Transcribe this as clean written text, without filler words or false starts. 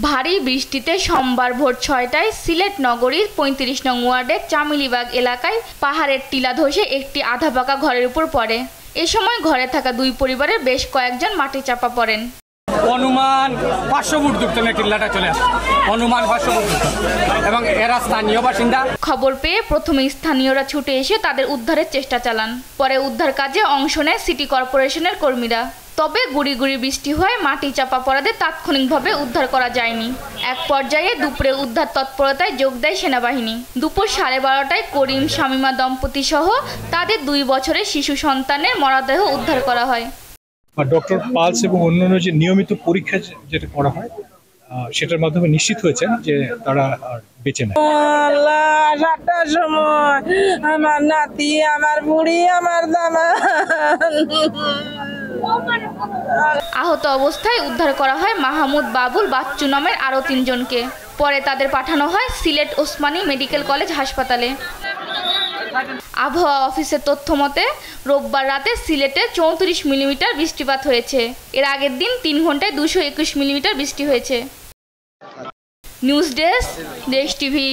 ভারী বৃষ্টিতে সোমবার ভোর ৬টায় সিলেট নগরীর ৩৫ নং ওয়ার্ডের চামিলিবাগ এলাকায় পাহাড়ের টিলা ধসে একটি আধা পাকা ঘরের উপর পড়ে। এ সময় ঘরে থাকা দুই পরিবারের বেশ কয়েকজন মাটি চাপা পড়েন। অনুমান ৫০০ ফুট দূর টিলাটা চলে আসে, অনুমান ৫০০ ফুট, এবং এরা স্থানীয় বাসিন্দা। খবর পেয়ে প্রথমে স্থানীয়রা ছুটে এসে তাদের উদ্ধারের চেষ্টা চালান। পরে উদ্ধার কাজে অংশ নেয় সিটি কর্পোরেশনের কর্মীরা। তবে গুড়ি গুড়ি বৃষ্টি হয়ে মাটি চাপা পড়াদের তাৎক্ষণিকভাবে উদ্ধার করা যায়নি। এক পর্যায়ে দুপুরে উদ্ধার তৎপরতায় যোগ দেয় সেনাবাহিনী। দুপুর 12:30টায় করিম শামিমা দম্পতি সহ তাদের 2 বছরের শিশু সন্তানের মরদেহ উদ্ধার করা হয়। ডক্টর পালস এবং অন্যান্য যে নিয়মিত পরীক্ষা যেটা করা হয় সেটার মাধ্যমে নিশ্চিত হয়েছেন যে তারা বেঁচে নেয়। 7টার সময় আমার নাতি, আমার বুড়ি, আমার দামা আহত অবস্থায় উদ্ধার করা হয় মাহমুদ, বাবুল, বাচ্চু নামের আরও 3 জনকে। পরে তাদের পাঠানো হয় সিলেট ওসমানী মেডিকেল কলেজ হাসপাতালে। আবহাওয়া অফিসের তথ্য মতে রোববার রাতে সিলেটে 34 মিলিমিটার বৃষ্টিপাত হয়েছে। এর আগের দিন 3 ঘন্টায় 221 মিলিমিটার বৃষ্টি হয়েছে। নিউজ ডেস্ক, দেশ টিভি।